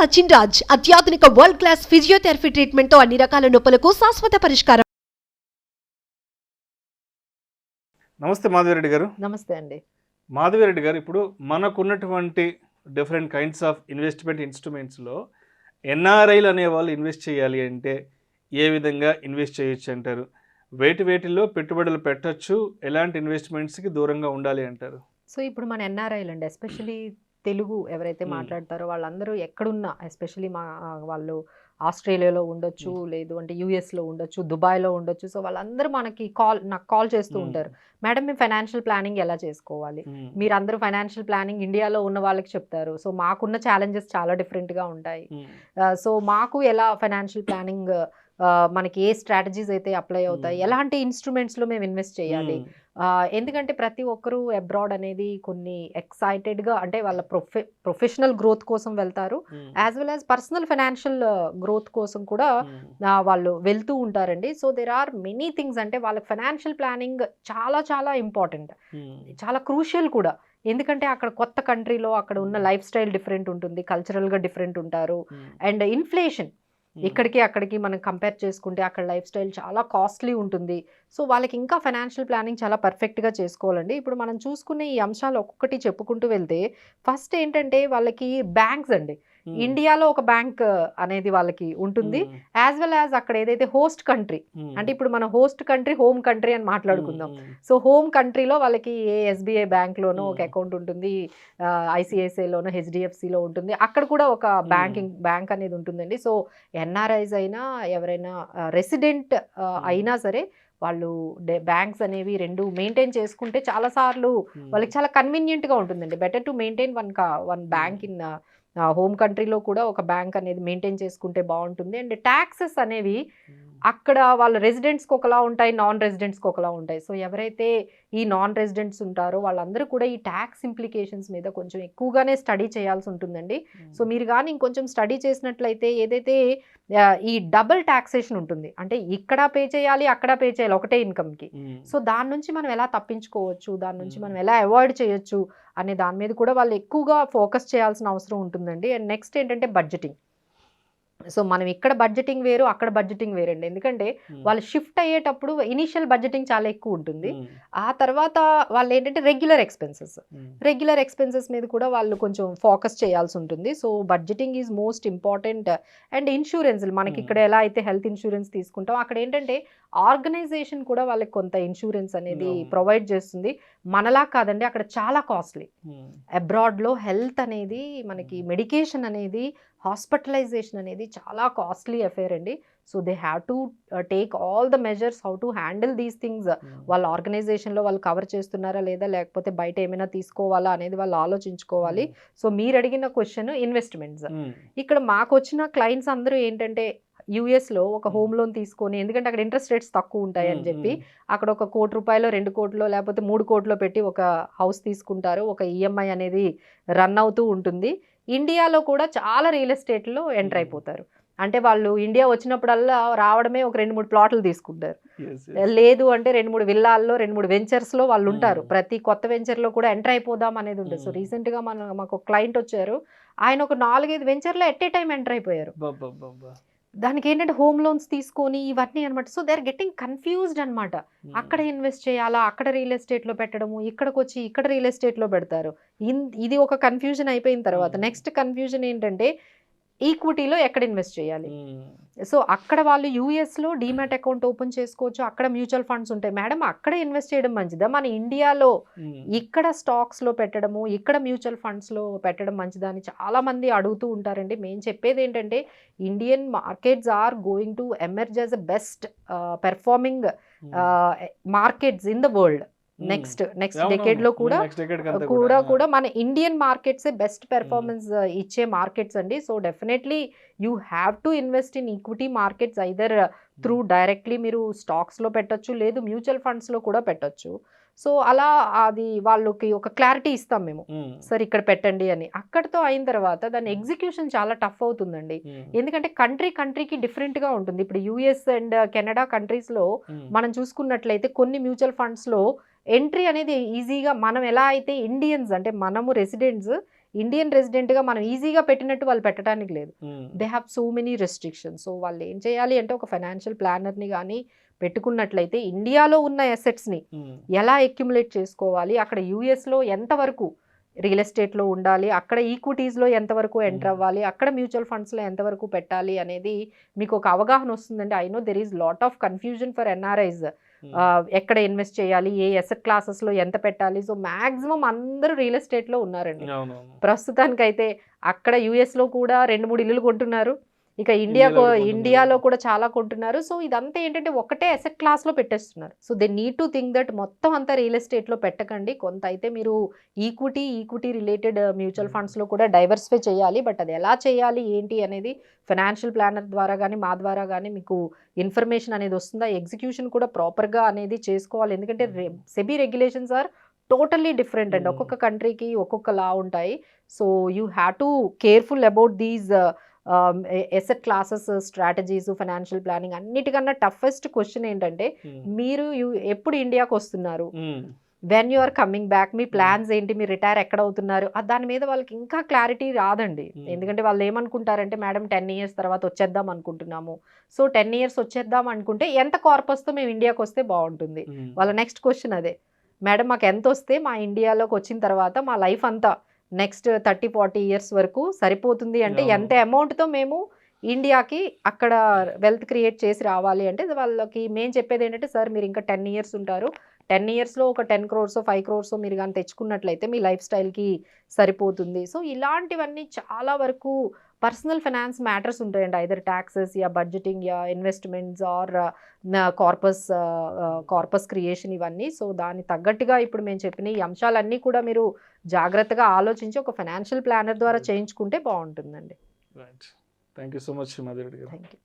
సచిన్ రాజ్ అత్యాధునిక world class physiotherapy treatment తో అన్ని రకాల నొప్పులకు శాశ్వత పరిష్కారం. నమస్తే మాధవిరెడ్డి గారు. నమస్తే అండి. మాధవిరెడ్డి గారు, ఇప్పుడు మనకున్నటువంటి డిఫరెంట్ కైండ్స్ ఆఫ్ ఇన్వెస్ట్మెంట్ ఇన్స్ట్రుమెంట్స్లో ఎన్ఆర్ఐలు అనే వాళ్ళు ఇన్వెస్ట్ చేయాలి అంటే ఏ విధంగా ఇన్వెస్ట్ చేయొచ్చు అంటారు? వేటిలో పెట్టుబడులు పెట్టచ్చు, ఎలాంటి ఇన్వెస్ట్మెంట్స్కి దూరంగా ఉండాలి అంటారు? సో ఇప్పుడు మన ఎన్ఆర్ఐలు అండి, ఎస్పెషలీ తెలుగు ఎవరైతే మాట్లాడతారో వాళ్ళందరూ ఎక్కడున్నా, ఎస్పెషలీ వాళ్ళు ఆస్ట్రేలియాలో ఉండొచ్చు, లేదు అంటే యూఎస్లో ఉండొచ్చు, దుబాయ్లో ఉండొచ్చు. సో వాళ్ళందరూ నాకు కాల్ చేస్తూ ఉంటారు, మేడం మేము ఫైనాన్షియల్ ప్లానింగ్ ఎలా చేసుకోవాలి? మీరు అందరూ ఫైనాన్షియల్ ప్లానింగ్ ఇండియాలో ఉన్న వాళ్ళకి చెప్తారు. సో మాకున్న ఛాలెంజెస్ చాలా డిఫరెంట్గా ఉంటాయి. సో మాకు ఎలా ఫైనాన్షియల్ ప్లానింగ్, మనకి ఏ స్ట్రాటజీస్ అయితే అప్లై అవుతాయి, ఎలాంటి ఇన్స్ట్రుమెంట్స్లో మేము ఇన్వెస్ట్ చేయాలి? ఎందుకంటే ప్రతి ఒక్కరూ అబ్రాడ్ అనేది కొన్ని ఎక్సైటెడ్గా, అంటే వాళ్ళ ప్రొఫెషనల్ గ్రోత్ కోసం వెళ్తారు, as well as personal financial growth కోసం కూడా వాళ్ళు వెళ్తూ ఉంటారండి. So there are many things, అంటే వాళ్ళకి ఫైనాన్షియల్ ప్లానింగ్ చాలా చాలా ఇంపార్టెంట్, చాలా క్రూషియల్ కూడా. ఎందుకంటే అక్కడ కొత్త కంట్రీలో అక్కడ ఉన్న లైఫ్ స్టైల్ డిఫరెంట్ ఉంటుంది, కల్చరల్గా డిఫరెంట్ ఉంటారు, అండ్ ఇన్ఫ్లేషన్ ఇక్కడికి అక్కడికి మనం కంపేర్ చేసుకుంటే అక్కడ లైఫ్ స్టైల్ చాలా కాస్ట్లీ ఉంటుంది. సో వాళ్ళకి ఇంకా ఫైనాన్షియల్ ప్లానింగ్ చాలా పర్ఫెక్ట్గా చేసుకోవాలండి. ఇప్పుడు మనం చూసుకునే ఈ అంశాలు ఒక్కొక్కటి చెప్పుకుంటూ వెళ్తే, ఫస్ట్ ఏంటంటే వాళ్ళకి బ్యాంక్స్ అండి, ఇండియాలో ఒక బ్యాంక్ అనేది వాళ్ళకి ఉంటుంది, యాజ్ వెల్ యాజ్ అక్కడ ఏదైతే హోస్ట్ కంట్రీ, అంటే ఇప్పుడు మన హోస్ట్ కంట్రీ హోమ్ కంట్రీ అని మాట్లాడుకుందాం. సో హోమ్ కంట్రీలో వాళ్ళకి ఏ ఎస్బీఐ బ్యాంక్లోనో ఒక అకౌంట్ ఉంటుంది, ఐసిఐసిఐలోనో హెచ్డిఎఫ్సిలో ఉంటుంది, అక్కడ కూడా ఒక బ్యాంక్ అనేది ఉంటుందండి. సో ఎన్ఆర్ఐస్ అయినా ఎవరైనా రెసిడెంట్ అయినా సరే వాళ్ళు బ్యాంక్స్ అనేవి రెండు మెయింటైన్ చేసుకుంటే చాలాసార్లు వాళ్ళకి చాలా కన్వీనియంట్గా ఉంటుందండి. Better to maintain one bank in home కంట్రీలో కూడా ఒక బ్యాంక్ అనేది మెయింటైన్ చేసుకుంటే బాగుంటుంది. అండ్ ట్యాక్సెస్ అనేవి అక్కడ వాళ్ళ రెసిడెంట్స్కి ఒకలా ఉంటాయి, నాన్ రెసిడెంట్స్కి ఒకలా ఉంటాయి. సో ఎవరైతే ఈ నాన్ రెసిడెంట్స్ ఉంటారో వాళ్ళందరూ కూడా ఈ ట్యాక్స్ ఇంప్లికేషన్స్ మీద కొంచెం ఎక్కువగానే స్టడీ చేయాల్సి ఉంటుందండి. సో మీరు కానీ ఇంకొంచెం స్టడీ చేసినట్లయితే ఏదైతే ఈ డబుల్ ట్యాక్సేషన్ ఉంటుంది, అంటే ఇక్కడ పే చేయాలి అక్కడ పే చేయాలి ఒకటే ఇన్కమ్కి, సో దాని నుంచి మనం ఎలా తప్పించుకోవచ్చు, దాని నుంచి మనం ఎలా అవాయిడ్ చేయొచ్చు అనే దాని మీద కూడా వాళ్ళు ఎక్కువగా ఫోకస్ చేయాల్సిన అవసరం ఉంటుందండి. అండ్ నెక్స్ట్ ఏంటంటే బడ్జెటింగ్. సో మనం ఇక్కడ బడ్జెటింగ్ వేరు, అక్కడ బడ్జెటింగ్ వేరండి. ఎందుకంటే వాళ్ళు షిఫ్ట్ అయ్యేటప్పుడు ఇనీషియల్ బడ్జెటింగ్ చాలా ఎక్కువ ఉంటుంది, ఆ తర్వాత వాళ్ళు ఏంటంటే రెగ్యులర్ ఎక్స్పెన్సెస్ మీద కూడా వాళ్ళు కొంచెం ఫోకస్ చేయాల్సి ఉంటుంది. So budgeting is most important. And insurance, మనకి ఇక్కడ ఎలా అయితే హెల్త్ ఇన్సూరెన్స్ తీసుకుంటాం, అక్కడ ఏంటంటే ఆర్గనైజేషన్ కూడా వాళ్ళకి కొంత ఇన్సూరెన్స్ అనేది ప్రొవైడ్ చేస్తుంది. మనలా కాదండి, అక్కడ చాలా కాస్ట్లీ. అబ్రాడ్లో హెల్త్ అనేది, మనకి మెడికేషన్ అనేది, హాస్పిటలైజేషన్ అనేది చాలా కాస్ట్లీ అఫేర్ అండి. So they have to take all the measures how to handle these things. వాళ్ళ ఆర్గనైజేషన్లో వాళ్ళు కవర్ చేస్తున్నారా లేదా, లేకపోతే బయట ఏమైనా తీసుకోవాలా అనేది వాళ్ళు ఆలోచించుకోవాలి. సో మీరు అడిగిన క్వశ్చన్ ఇన్వెస్ట్మెంట్స్, ఇక్కడ మాకు వచ్చిన క్లయింట్స్ అందరూ ఏంటంటే యూఎస్లో ఒక హోమ్ లోన్ తీసుకొని, ఎందుకంటే అక్కడ ఇంట్రెస్ట్ రేట్స్ తక్కువ ఉంటాయి అని చెప్పి అక్కడ ఒక ₹1 కోటి, ₹2 కోట్లు, లేకపోతే ₹3 కోట్లు పెట్టి ఒక హౌస్ తీసుకుంటారు, ఒక ఈఎంఐ అనేది రన్ అవుతూ ఉంటుంది. ఇండియాలో కూడా చాలా రియల్ ఎస్టేట్లో ఎంటర్ అయిపోతారు. అంటే వాళ్ళు ఇండియా వచ్చినప్పుడల్లా రావడమే ఒక 2-3 ప్లాట్లు తీసుకుంటారు, లేదు అంటే 2-3 విల్లాల్లో 2-3 వెంచర్స్లో వాళ్ళు ఉంటారు. ప్రతి కొత్త వెంచర్లో కూడా ఎంటర్ అయిపోదాం అనేది ఉంటుంది. సో రీసెంట్గా మాకు ఒక క్లయింట్ వచ్చారు, ఆయన ఒక 4-5 వెంచర్లో ఎట్ ఏ టైం ఎంటర్ అయిపోయారు. దానికి ఏంటంటే హోమ్ లోన్స్ తీసుకొని ఇవన్నీ అనమాట. So they are getting confused అనమాట. అక్కడ ఇన్వెస్ట్ చేయాలా, అక్కడ రియల్ ఎస్టేట్లో పెట్టడము, ఇక్కడికి వచ్చి ఇక్కడ రియల్ ఎస్టేట్లో పెడతారు. ఇది ఒక కన్ఫ్యూజన్ అయిపోయిన తర్వాత నెక్స్ట్ కన్ఫ్యూజన్ ఏంటంటే ఈక్విటీలో ఎక్కడ ఇన్వెస్ట్ చేయాలి. సో అక్కడ వాళ్ళు యూఎస్లో డీమ్యాట్ అకౌంట్ ఓపెన్ చేసుకోవచ్చు, అక్కడ మ్యూచువల్ ఫండ్స్ ఉంటాయి. మేడం అక్కడ ఇన్వెస్ట్ చేయడం మంచిదా, మన ఇండియాలో ఇక్కడ స్టాక్స్లో పెట్టడము, ఇక్కడ మ్యూచువల్ ఫండ్స్లో పెట్టడం మంచిదా అని చాలామంది అడుగుతూ ఉంటారండి. మేము చెప్పేది ఏంటంటే Indian markets are going to emerge as a best performing markets in the world. Next decade లో కూడా మన ఇండియన్ మార్కెట్స్ బెస్ట్ పెర్ఫార్మెన్స్ ఇచ్చే మార్కెట్స్ అండి. So definitely you have to invest in equity markets, either through directly మీరు స్టాక్స్లో పెట్టొచ్చు, లేదు mutual ఫండ్స్లో కూడా పెట్టొచ్చు. సో అలా అది వాళ్ళకి ఒక క్లారిటీ ఇస్తాం మేము, సార్ ఇక్కడ పెట్టండి అని. అక్కడితో అయిన తర్వాత దాని ఎగ్జిక్యూషన్ చాలా టఫ్ అవుతుందండి, ఎందుకంటే కంట్రీకి డిఫరెంట్గా ఉంటుంది. ఇప్పుడు యూఎస్ అండ్ కెనడా కంట్రీస్లో మనం చూసుకున్నట్లయితే కొన్ని మ్యూచువల్ ఫండ్స్లో ఎంట్రీ అనేది ఈజీగా, మనం ఎలా అయితే ఇండియన్స్ అంటే మనము రెసిడెంట్స్ ఇండియన్ రెసిడెంట్గా మనం ఈజీగా పెట్టినట్టు వాళ్ళు పెట్టడానికి లేదు. They have so many restrictions. So వాళ్ళు ఏం చేయాలి అంటే ఒక ఫైనాన్షియల్ ప్లానర్ని కానీ పెట్టుకున్నట్లయితే ఇండియాలో ఉన్న అసెట్స్ని ఎలా అక్యుములేట్ చేసుకోవాలి, అక్కడ యూఎస్లో ఎంతవరకు రియల్ ఎస్టేట్లో ఉండాలి, అక్కడ ఈక్విటీస్లో ఎంతవరకు ఎంటర్ అవ్వాలి, అక్కడ మ్యూచువల్ ఫండ్స్లో ఎంతవరకు పెట్టాలి అనేది మీకు ఒక అవగాహన వస్తుందండి. I know there is lot of confusion for NRIs. ఎక్కడ ఇన్వెస్ట్ చేయాలి, ఏ అసెట్ క్లాసెస్లో ఎంత పెట్టాలి. సో మ్యాక్సిమం అందరూ రియల్ ఎస్టేట్లో ఉన్నారండి ప్రస్తుతానికైతే. అక్కడ యూఎస్లో కూడా 2-3 ఇల్లులు కొంటున్నారు, ఇక ఇండియాలో కూడా చాలా కొంటున్నారు. సో ఇదంతా ఏంటంటే ఒకటే అసెట్ క్లాస్లో పెట్టేస్తున్నారు. So they need to think that మొత్తం అంతా రియల్ ఎస్టేట్లో పెట్టకండి, కొంత అయితే మీరు ఈక్విటీ రిలేటెడ్ మ్యూచువల్ ఫండ్స్లో కూడా డైవర్సిఫై చేయాలి. బట్ అది ఎలా చేయాలి ఏంటి అనేది ఫైనాన్షియల్ ప్లానర్ ద్వారా కానీ మా ద్వారా కానీ మీకు ఇన్ఫర్మేషన్ అనేది వస్తుందా, ఎగ్జిక్యూషన్ కూడా ప్రాపర్గా అనేది చేసుకోవాలి. ఎందుకంటే SEBI regulations are totally different అండి, ఒక్కొక్క కంట్రీకి ఒక్కొక్క లా ఉంటాయి. So you have to careful about these asset classes, strategies, financial planning. అన్నిటికన్నా టఫెస్ట్ క్వశ్చన్ ఏంటంటే మీరు ఎప్పుడు ఇండియాకి వస్తున్నారు, when you are coming back, మీ ప్లాన్స్ ఏంటి, మీరు రిటైర్ ఎక్కడ అవుతున్నారు, దాని మీద వాళ్ళకి ఇంకా క్లారిటీ రాదండి. ఎందుకంటే వాళ్ళు ఏమనుకుంటారంటే మేడం 10 years తర్వాత వచ్చేద్దాం అనుకుంటున్నాము. సో 10 years వచ్చేద్దాం అనుకుంటే ఎంత కార్పస్తో మేము ఇండియాకి వస్తే బాగుంటుంది. వాళ్ళ నెక్స్ట్ క్వశ్చన్ అదే, మేడం మాకు ఎంత వస్తే మా ఇండియాలోకి వచ్చిన తర్వాత మా లైఫ్ అంతా నెక్స్ట్ 30-40 years వరకు సరిపోతుంది అంటే ఎంత అమౌంట్తో మేము ఇండియాకి అక్కడ వెల్త్ క్రియేట్ చేసి రావాలి అంటే వాళ్ళకి మేము చెప్పేది ఏంటంటే సార్ మీరు ఇంకా 10 years ఉంటారు, 10 yearsలో ఒక 10 crores 5 crores మీరు కానీ తెచ్చుకున్నట్లయితే మీ లైఫ్ స్టైల్కి సరిపోతుంది. సో ఇలాంటివన్నీ చాలా వరకు పర్సనల్ ఫైనాన్స్ మ్యాటర్స్ ఉంటాయండి. ఐదర్ ట్యాక్సెస్ యా బడ్జెటింగ్ యా ఇన్వెస్ట్మెంట్స్ ఆర్ కార్పస్ క్రియేషన్ ఇవన్నీ. సో దానికి తగ్గట్టుగా ఇప్పుడు మేము చెప్పిన ఈ అంశాలన్నీ కూడా మీరు జాగ్రత్తగా ఆలోచించి ఒక ఫైనాన్షియల్ ప్లానర్ ద్వారా చేయించుకుంటే బాగుంటుందండి. Right, thank you so much Madhuri garu. Thank you.